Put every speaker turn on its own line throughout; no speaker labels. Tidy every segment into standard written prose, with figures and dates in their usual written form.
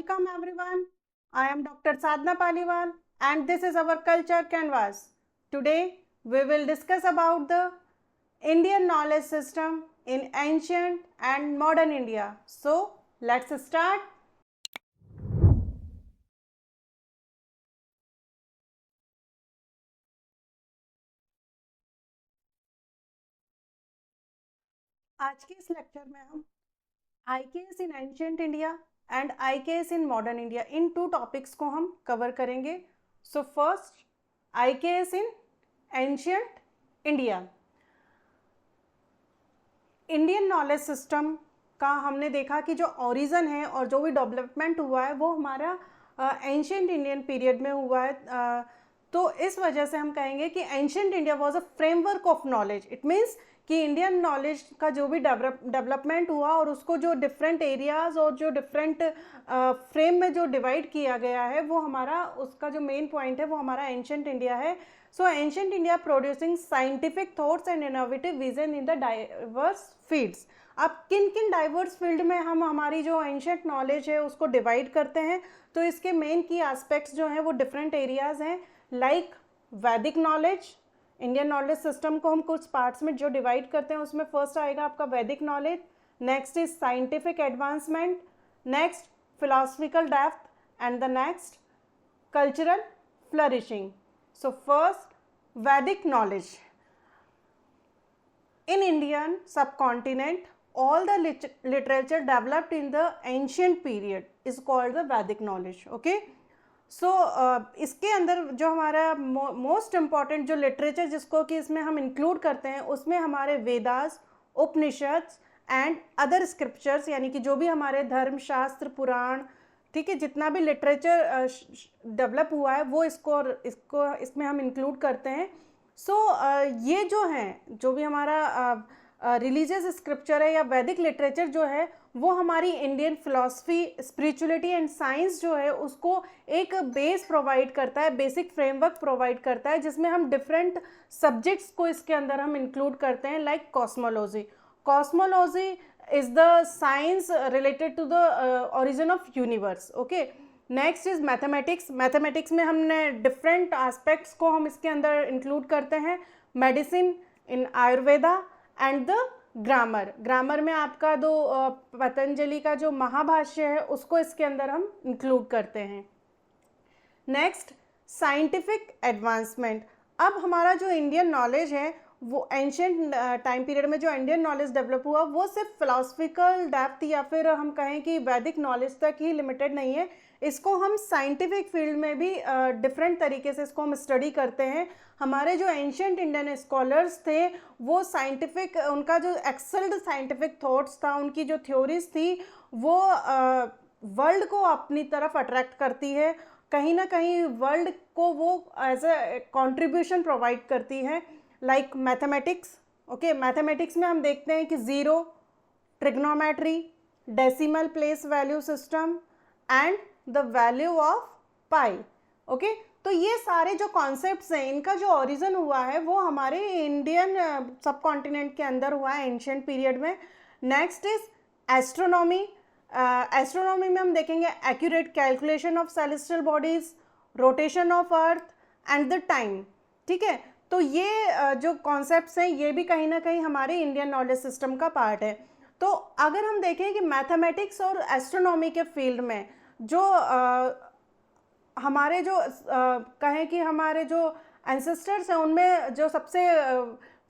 Welcome everyone. I am Dr. Sadhna Paliwal and this is our culture canvas. Today we will discuss about the Indian knowledge system in ancient and modern India. So let's start. आज के इस lecture में हम IKS in ancient India and IKS in modern India in to topics को हम cover करेंगे. So first IKS in ancient India. Indian knowledge system का हमने देखा कि जो ओरिजिन है और जो भी डेवलपमेंट हुआ है वो हमारा एंशियंट इंडियन पीरियड में हुआ है. तो इस वजह से हम कहेंगे कि ancient India was a framework of knowledge. It means कि इंडियन नॉलेज का जो भी डेवलपमेंट हुआ और उसको जो डिफरेंट एरियाज और जो डिफरेंट फ्रेम में जो डिवाइड किया गया है वो हमारा उसका जो मेन पॉइंट है वो हमारा एंशियंट इंडिया है. So ancient India producing scientific thoughts and innovative vision in the diverse fields. अब किन किन डाइवर्स फील्ड में हम हमारी जो एंशियंट नॉलेज है उसको डिवाइड करते हैं. तो इसके मेन की एस्पेक्ट्स जो हैं वो डिफरेंट एरियाज हैं. लाइक वैदिक नॉलेज. इंडियन नॉलेज सिस्टम को हम कुछ पार्ट्स में जो डिवाइड करते हैं उसमें फर्स्ट आएगा आपका वैदिक knowledge. Next is scientific advancement. Next philosophical depth and the next cultural flourishing. So first वैदिक knowledge. In Indian subcontinent, all the literature developed in the ancient period is called the Vedic knowledge. Okay. So इसके अंदर जो हमारा most important जो literature जिसको कि इसमें हम इंक्लूड करते हैं उसमें हमारे Vedas, Upanishads and other scriptures यानी कि जो भी हमारे धर्मशास्त्र, पुराण, ठीक है, जितना भी लिटरेचर डेवलप हुआ है वो इसको इसमें हम इंक्लूड करते हैं. सो ये जो हैं जो भी हमारा रिलीजियस स्क्रिप्चर है या वैदिक लिटरेचर जो है वो हमारी Indian philosophy, spirituality and science जो है उसको एक बेस प्रोवाइड करता है, बेसिक फ्रेमवर्क प्रोवाइड करता है जिसमें हम डिफरेंट सब्जेक्ट्स को इसके अंदर हम इंक्लूड करते हैं. Like cosmology. Cosmology is the science related to the origin of universe. Okay. Next is mathematics. Mathematics में हमने डिफरेंट एस्पेक्ट्स को हम इसके अंदर इंक्लूड करते हैं. Medicine in Ayurveda and the grammar. Grammar में आपका दो पतंजलि का जो महाभाष्य है उसको इसके अंदर हम इंक्लूड करते हैं. Next scientific advancement. अब हमारा जो इंडियन नॉलेज है वो एंशियंट टाइम पीरियड में जो इंडियन नॉलेज डेवलप हुआ वो सिर्फ फिलोसफिकल डेप्थ या फिर हम कहें कि वैदिक नॉलेज तक ही लिमिटेड नहीं है. इसको हम साइंटिफिक फील्ड में भी डिफरेंट तरीके से इसको हम स्टडी करते हैं. हमारे जो एंशियंट इंडियन स्कॉलर्स थे वो साइंटिफिक, उनका जो एक्सेल्ड साइंटिफिक थॉट्स था, उनकी जो थ्योरीज थी वो वर्ल्ड को अपनी तरफ अट्रैक्ट करती है. कहीं ना कहीं वर्ल्ड को वो एज ए कॉन्ट्रीब्यूशन प्रोवाइड करती है. Like mathematics. ओके. मैथमेटिक्स में हम देखते हैं कि zero, trigonometry, decimal place value system and the value of pi. Okay. तो ये सारे जो कॉन्सेप्ट्स हैं इनका जो ओरिजिन हुआ है वो हमारे इंडियन सब कॉन्टिनेंट के अंदर हुआ है एंशियंट पीरियड में. Next is astronomy. एस्ट्रोनॉमी में हम देखेंगे accurate calculation of celestial bodies, rotation of earth and the time. ठीक है. तो ये जो कॉन्सेप्ट्स हैं ये भी कहीं ना कहीं हमारे इंडियन नॉलेज सिस्टम का पार्ट है. तो अगर हम देखें कि मैथमेटिक्स और एस्ट्रोनॉमी के फील्ड में जो हमारे जो कहें कि हमारे जो एंसेस्टर्स हैं उनमें जो सबसे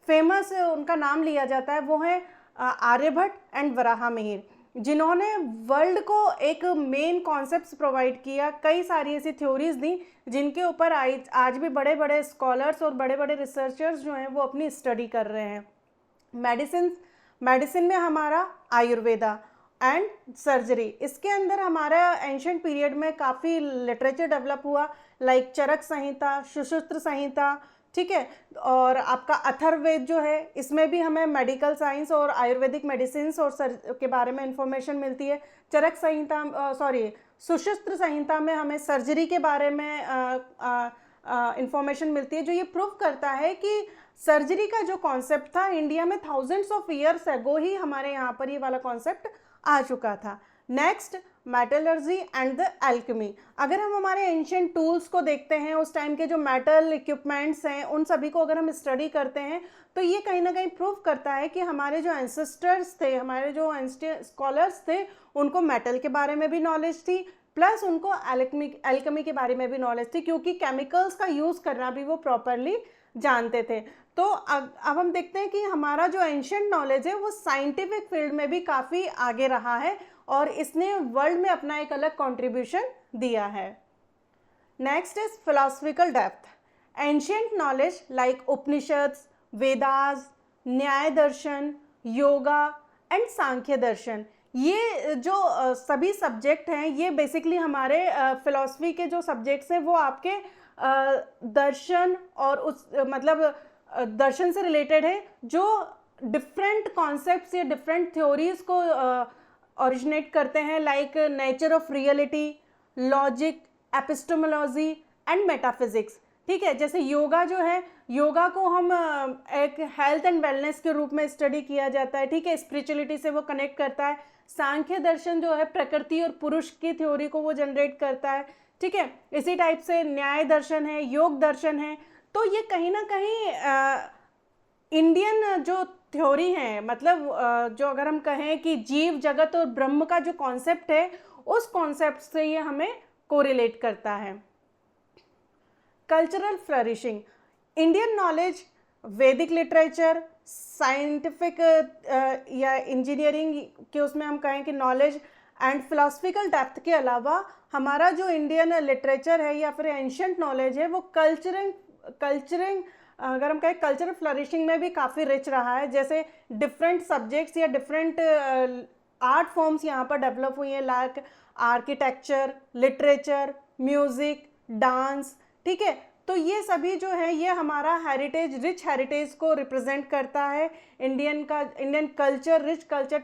फेमस उनका नाम लिया जाता है वो है आर्यभट्ट एंड वराहमिहिर, जिन्होंने वर्ल्ड को एक मेन कॉन्सेप्ट्स प्रोवाइड किया. कई सारी ऐसी थ्योरीज दी जिनके ऊपर आज भी बड़े बड़े स्कॉलर्स और बड़े बड़े रिसर्चर्स जो हैं वो अपनी स्टडी कर रहे हैं. मेडिसिन में हमारा आयुर्वेदा एंड सर्जरी. इसके अंदर हमारा एंशियंट पीरियड में काफ़ी लिटरेचर डेवलप हुआ. लाइक चरक संहिता, सुश्रुत संहिता. ठीक है. और आपका अथर्ववेद जो है इसमें भी हमें मेडिकल साइंस और आयुर्वेदिक मेडिसिन और के बारे में इंफॉर्मेशन मिलती है. चरक संहिता सुश्रुत संहिता में हमें सर्जरी के बारे में इंफॉर्मेशन मिलती है जो ये प्रूव करता है कि सर्जरी का जो कॉन्सेप्ट था इंडिया में थाउजेंड्स ऑफ ईयर्स एगो ही हमारे यहाँ पर ये वाला कॉन्सेप्ट आ चुका था. Next metallurgy and the alchemy. अगर हम हमारे एंशियंट टूल्स को देखते हैं, उस टाइम के जो मेटल इक्विपमेंट्स हैं उन सभी को अगर हम स्टडी करते हैं तो ये कहीं ना कहीं प्रूव करता है कि हमारे जो एंसेस्टर्स थे, हमारे जो स्कॉलर्स थे, उनको मेटल के बारे में भी नॉलेज थी, प्लस उनको एल्केमी के बारे में भी नॉलेज थी, क्योंकि केमिकल्स का यूज़ करना भी वो प्रॉपरली जानते थे। तो अब हम देखते हैं कि हमारा जो एंशियंट नॉलेज है वो साइंटिफिक फील्ड में भी काफ़ी आगे रहा है और इसने वर्ल्ड में अपना एक अलग कंट्रीब्यूशन दिया है। Next is philosophical depth. Ancient knowledge like Upanishads, Vedas, न्याय दर्शन, योगा एंड सांख्य दर्शन, ये जो सभी सब्जेक्ट हैं ये बेसिकली हमारे फिलॉसफी के जो सब्जेक्ट्स हैं वो आपके दर्शन और उस मतलब दर्शन से रिलेटेड है, जो डिफरेंट कॉन्सेप्ट्स या डिफरेंट थ्योरीज को ओरिजिनेट करते हैं, like nature of reality, logic, epistemology and metaphysics. ठीक है, जैसे योगा जो है, योगा को हम एक हेल्थ एंड वेलनेस के रूप में स्टडी किया जाता है। ठीक है, स्पिरिचुअलिटी से वो कनेक्ट करता है। सांख्य दर्शन जो है प्रकृति और पुरुष की थ्योरी को वो जनरेट करता है। ठीक है, इसी टाइप से न्याय दर्शन है, योग दर्शन है। तो ये कहीं ना कहीं इंडियन जो थ्योरी है, मतलब जो अगर हम कहें कि जीव जगत और ब्रह्म का जो कॉन्सेप्ट है उस कॉन्सेप्ट से ये हमें कोरिलेट करता है। Cultural flourishing. इंडियन नॉलेज, वैदिक लिटरेचर, साइंटिफिक या इंजीनियरिंग के उसमें हम कहें कि नॉलेज एंड फिलोसफिकल डेप्थ के अलावा हमारा जो इंडियन लिटरेचर है या फिर एंशियंट नॉलेज है वो कल्चरिंग अगर हम कहें कल्चरल फ्लरिशिंग में भी काफ़ी रिच रहा है। जैसे डिफरेंट सब्जेक्ट्स या डिफरेंट आर्ट फॉर्म्स यहाँ पर डेवलप हुई हैं, like architecture, literature, music, dance. ठीक है, तो ये सभी जो है ये हमारा हेरिटेज, रिच हेरिटेज को रिप्रेजेंट करता है। Indian culture, rich culture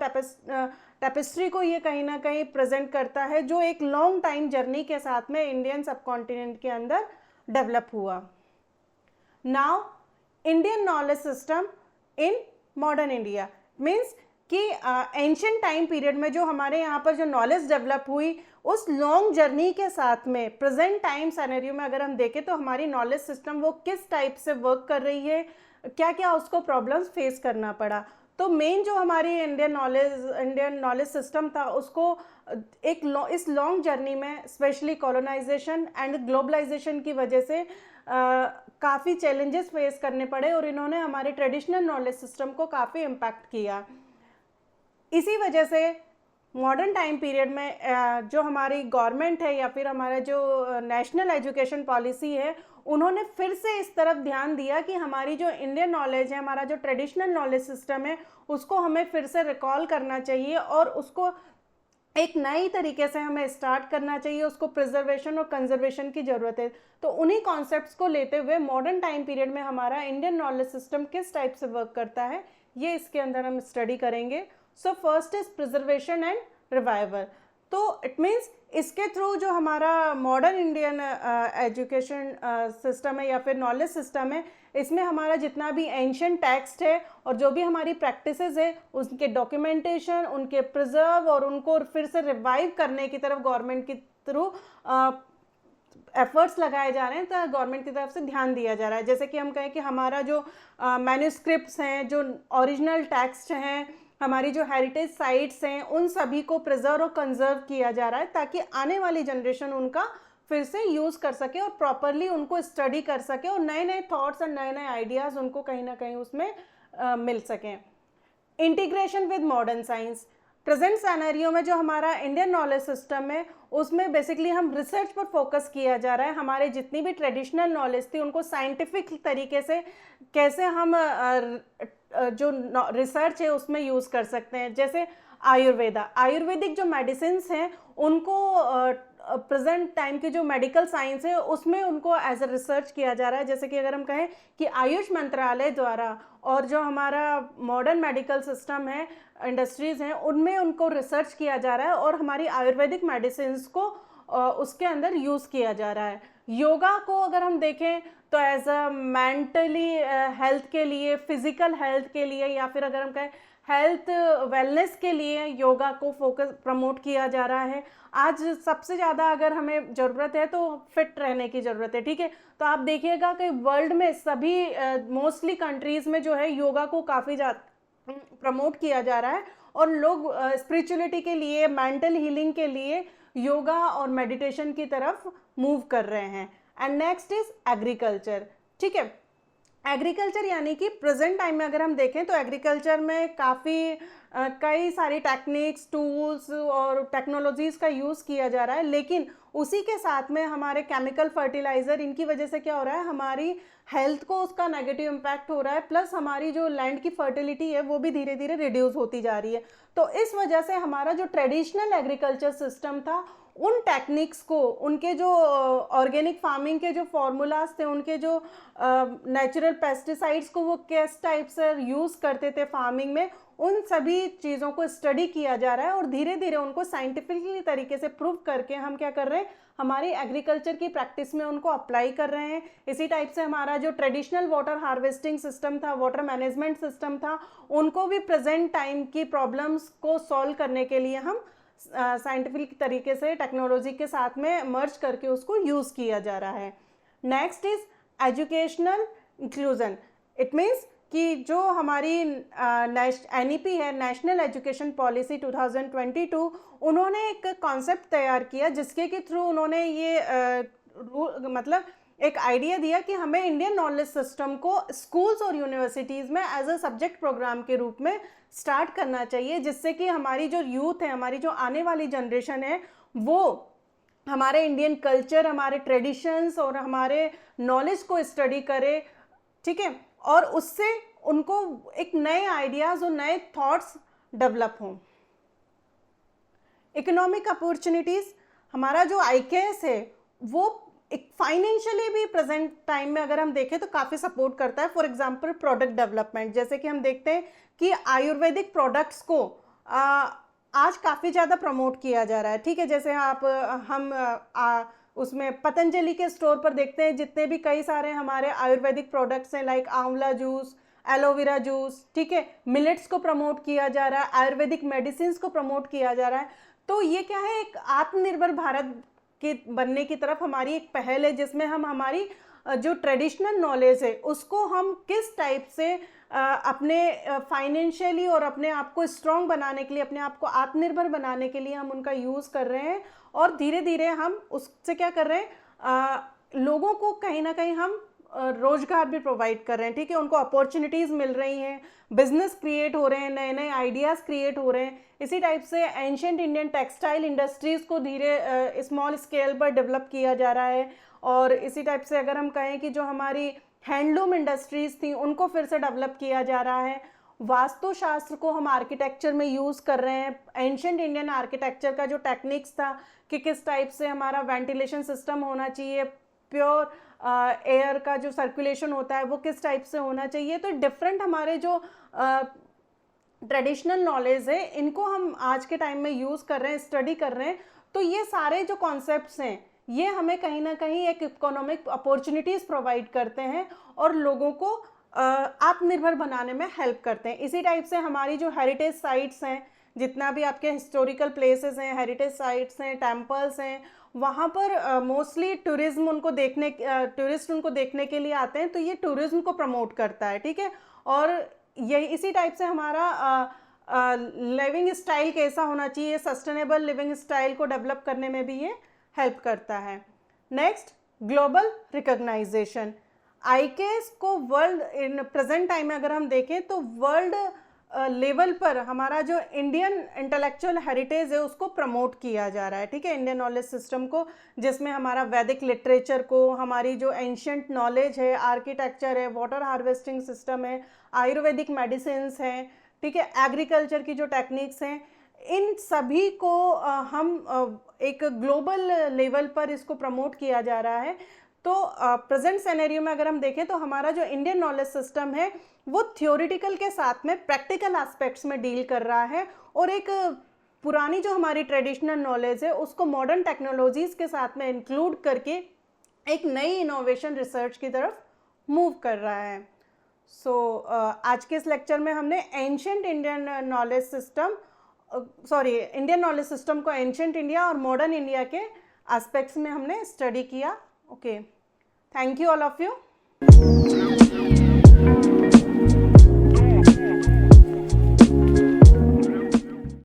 tapestry को ये कहीं ना कहीं प्रेजेंट करता है, जो एक लॉन्ग टाइम जर्नी के साथ में इंडियन सबकॉन्टिनेंट के अंदर डेवलप हुआ। Now Indian knowledge system in modern India means कि एंशियंट टाइम पीरियड में जो हमारे यहाँ पर जो नॉलेज डेवलप हुई उस लॉन्ग जर्नी के साथ में प्रेजेंट टाइम सिनेरियो में अगर हम देखें तो हमारी नॉलेज सिस्टम वो किस टाइप से वर्क कर रही है, क्या क्या उसको प्रॉब्लम्स फेस करना पड़ा। तो मेन जो हमारी इंडियन नॉलेज सिस्टम था उसको इस लॉन्ग जर्नी में स्पेशली कॉलोनाइजेशन एंड ग्लोबलाइजेशन की वजह से काफ़ी चैलेंजेस फेस करने पड़े और इन्होंने हमारे ट्रेडिशनल नॉलेज सिस्टम को काफ़ी इम्पैक्ट किया। इसी वजह से मॉडर्न टाइम पीरियड में जो हमारी गवर्नमेंट है या फिर हमारा जो नेशनल एजुकेशन पॉलिसी है, उन्होंने फिर से इस तरफ ध्यान दिया कि हमारी जो इंडियन नॉलेज है, हमारा जो ट्रेडिशनल नॉलेज सिस्टम है, उसको हमें फिर से रिकॉल करना चाहिए और उसको एक नई तरीके से हमें स्टार्ट करना चाहिए, उसको प्रिजर्वेशन और कंजर्वेशन की ज़रूरत है। तो उन्हीं कॉन्सेप्ट्स को लेते हुए मॉडर्न टाइम पीरियड में हमारा इंडियन नॉलेज सिस्टम किस टाइप से वर्क करता है ये इसके अंदर हम स्टडी करेंगे। So first is preservation and revival. तो इट मीन्स इसके थ्रू जो हमारा मॉडर्न इंडियन एजुकेशन सिस्टम है या फिर नॉलेज सिस्टम है, इसमें हमारा जितना भी एंशियंट टेक्स्ट है और जो भी हमारी प्रैक्टिसेस है उनके डॉक्यूमेंटेशन, उनके प्रिजर्व और उनको फिर से रिवाइव करने की तरफ गवर्नमेंट की थ्रू एफर्ट्स लगाए जा रहे हैं, तो गवर्नमेंट की तरफ से ध्यान दिया जा रहा है। जैसे कि हम कहें कि हमारा जो मैन्यूस्क्रिप्ट्स हैं, जो ओरिजिनल टेक्स्ट हैं, हमारी जो हेरिटेज साइट्स हैं, उन सभी को प्रिजर्व और कंजर्व किया जा रहा है ताकि आने वाली जनरेशन उनका फिर से यूज़ कर सके और प्रॉपरली उनको स्टडी कर सके और नए नए थॉट्स और नए नए आइडियाज़ उनको कहीं ना कहीं उसमें मिल सकें। Integration with modern science. Present scenario में जो हमारा इंडियन नॉलेज सिस्टम है उसमें बेसिकली हम रिसर्च पर फोकस किया जा रहा है। हमारे जितनी भी ट्रेडिशनल नॉलेज थी उनको साइंटिफिक तरीके से कैसे हम जो रिसर्च है उसमें यूज़ कर सकते हैं। जैसे आयुर्वेदिक जो मेडिसिन हैं उनको प्रेजेंट टाइम की जो मेडिकल साइंस है उसमें उनको एज अ रिसर्च किया जा रहा है। जैसे कि अगर हम कहें कि आयुष मंत्रालय द्वारा और जो हमारा मॉडर्न मेडिकल सिस्टम है, इंडस्ट्रीज़ हैं, उनमें उनको रिसर्च किया जा रहा है और हमारी आयुर्वेदिक मेडिसिन को उसके अंदर यूज़ किया जा रहा है। योगा को अगर हम देखें तो एज अ मेंटली हेल्थ के लिए, फिज़िकल हेल्थ के लिए या फिर अगर हम कहें हेल्थ वेलनेस के लिए योगा को फोकस प्रमोट किया जा रहा है। आज सबसे ज़्यादा अगर हमें ज़रूरत है तो फिट रहने की ज़रूरत है, ठीक है। तो आप देखिएगा कि वर्ल्ड में सभी मोस्टली कंट्रीज़ में जो है योगा को काफ़ी ज़्यादा प्रमोट किया जा रहा है और लोग स्पिरिचुअलिटी के लिए, मेंटल हीलिंग के लिए योगा और मेडिटेशन की तरफ मूव कर रहे हैं। एंड नेक्स्ट इज एग्रीकल्चर, ठीक है। एग्रीकल्चर यानी कि प्रेजेंट टाइम में अगर हम देखें तो एग्रीकल्चर में काफ़ी कई सारी टेक्निक्स, टूल्स और टेक्नोलॉजीज़ का यूज़ किया जा रहा है, लेकिन उसी के साथ में हमारे केमिकल फर्टिलाइज़र, इनकी वजह से क्या हो रहा है, हमारी हेल्थ को उसका नेगेटिव इम्पैक्ट हो रहा है, प्लस हमारी जो लैंड की फर्टिलिटी है वो भी धीरे धीरे रिड्यूस होती जा रही है। तो इस वजह से हमारा जो ट्रेडिशनल एग्रीकल्चर सिस्टम था, उन टेक्निक्स को, उनके जो ऑर्गेनिक फार्मिंग के जो फार्मूलाज थे, उनके जो नेचुरल पेस्टिसाइड्स को वो किस टाइप से यूज़ करते थे फार्मिंग में, उन सभी चीज़ों को स्टडी किया जा रहा है और धीरे धीरे उनको साइंटिफिकली तरीके से प्रूव करके हम क्या कर रहे हैं, हमारी एग्रीकल्चर की प्रैक्टिस में उनको अप्लाई कर रहे हैं। इसी टाइप से हमारा जो ट्रेडिशनल वाटर हार्वेस्टिंग सिस्टम था, वाटर मैनेजमेंट सिस्टम था, उनको भी प्रेजेंट टाइम की प्रॉब्लम्स को सॉल्व करने के लिए हम साइंटिफिक तरीके से टेक्नोलॉजी के साथ में मर्ज करके उसको यूज़ किया जा रहा है। Next is educational inclusion. It means कि जो हमारी NEP है, नेशनल एजुकेशन पॉलिसी 2022, उन्होंने एक कॉन्सेप्ट तैयार किया जिसके के थ्रू उन्होंने ये मतलब एक आइडिया दिया कि हमें इंडियन नॉलेज सिस्टम को स्कूल्स और यूनिवर्सिटीज़ में एज अ सब्जेक्ट प्रोग्राम के रूप में स्टार्ट करना चाहिए, जिससे कि हमारी जो यूथ है, हमारी जो आने वाली जनरेशन है, वो हमारे इंडियन कल्चर, हमारे ट्रेडिशंस और हमारे नॉलेज को स्टडी करे, ठीक है, और उससे उनको एक नए आइडियाज़ और नए थॉट्स डेवलप हों। इकोनॉमिक अपॉर्चुनिटीज़, हमारा जो IKS है वो एक फाइनेंशियली भी प्रेजेंट टाइम में अगर हम देखें तो काफ़ी सपोर्ट करता है। फॉर एग्जांपल प्रोडक्ट डेवलपमेंट, जैसे कि हम देखते हैं कि आयुर्वेदिक प्रोडक्ट्स को आज काफ़ी ज़्यादा प्रमोट किया जा रहा है, ठीक है। जैसे हम उसमें पतंजलि के स्टोर पर देखते हैं जितने भी कई सारे हमारे आयुर्वेदिक प्रोडक्ट्स हैं, लाइक आंवला जूस, एलोवेरा जूस, ठीक है, मिलेट्स को प्रमोट किया जा रहा है, आयुर्वेदिक मेडिसिन को प्रमोट किया जा रहा है। तो ये क्या है, एक आत्मनिर्भर भारत के बनने की तरफ हमारी एक पहल है, जिसमें हम हमारी जो ट्रेडिशनल नॉलेज है उसको हम किस टाइप से अपने फाइनेंशियली और अपने आप को स्ट्रॉन्ग बनाने के लिए, अपने आप को आत्मनिर्भर बनाने के लिए हम उनका यूज़ कर रहे हैं और धीरे धीरे हम उससे क्या कर रहे हैं, लोगों को कहीं ना कहीं हम रोजगार भी प्रोवाइड कर रहे हैं, ठीक है, उनको अपॉर्चुनिटीज़ मिल रही हैं, बिजनेस क्रिएट हो रहे हैं, नए नए आइडियाज़ क्रिएट हो रहे हैं। इसी टाइप से एंशिएंट इंडियन टेक्सटाइल इंडस्ट्रीज़ को धीरे स्मॉल स्केल पर डेवलप किया जा रहा है। और इसी टाइप से अगर हम कहें कि जो हमारी हैंडलूम इंडस्ट्रीज़ थी उनको फिर से डेवलप किया जा रहा है। वास्तुशास्त्र को हम आर्किटेक्चर में यूज़ कर रहे हैं। एंशिएंट इंडियन आर्किटेक्चर का जो टेक्निक्स था कि किस टाइप से हमारा वेंटिलेशन सिस्टम होना चाहिए, प्योर एयर का जो सर्कुलेशन होता है वो किस टाइप से होना चाहिए। तो डिफरेंट हमारे जो ट्रेडिशनल नॉलेज है इनको हम आज के टाइम में यूज़ कर रहे हैं, स्टडी कर रहे हैं। तो ये सारे जो कॉन्सेप्ट्स हैं ये हमें कहीं ना कहीं एक इकोनॉमिक अपॉर्चुनिटीज़ प्रोवाइड करते हैं और लोगों को आत्मनिर्भर बनाने में हेल्प करते हैं। इसी टाइप से हमारी जो हेरिटेज साइट्स हैं, जितना भी आपके हिस्टोरिकल प्लेसेस हैं, हेरिटेज साइट्स हैं, टेम्पल्स हैं, वहाँ पर मोस्टली टूरिस्ट उनको देखने के लिए आते हैं। तो ये टूरिज्म को प्रमोट करता है, ठीक है। और ये इसी टाइप से हमारा लिविंग स्टाइल कैसा होना चाहिए, सस्टेनेबल लिविंग स्टाइल को डेवलप करने में भी ये हेल्प करता है। Next, global recognition. IKS को वर्ल्ड इन प्रेजेंट टाइम में अगर हम देखें तो वर्ल्ड लेवल पर हमारा जो इंडियन इंटेलेक्चुअल हेरिटेज है उसको प्रमोट किया जा रहा है, ठीक है, इंडियन नॉलेज सिस्टम को, जिसमें हमारा वैदिक लिटरेचर को, हमारी जो एंशिएंट नॉलेज है, आर्किटेक्चर है, वाटर हार्वेस्टिंग सिस्टम है, आयुर्वेदिक मेडिसिन्स हैं, ठीक है, एग्रीकल्चर की जो टेक्निक्स हैं, इन सभी को हम एक ग्लोबल लेवल पर इसको प्रमोट किया जा रहा है। तो प्रेजेंट सिनेरियो में अगर हम देखें तो हमारा जो इंडियन नॉलेज सिस्टम है वो थ्योरेटिकल के साथ में प्रैक्टिकल एस्पेक्ट्स में डील कर रहा है और एक पुरानी जो हमारी ट्रेडिशनल नॉलेज है उसको मॉडर्न टेक्नोलॉजीज़ के साथ में इंक्लूड करके एक नई इनोवेशन रिसर्च की तरफ मूव कर रहा है। सो आज के इस लेक्चर में हमने ancient Indian knowledge system Indian knowledge system को एंशंट इंडिया और मॉडर्न इंडिया के एस्पेक्ट्स में हमने स्टडी किया. Okay, thank you all of you.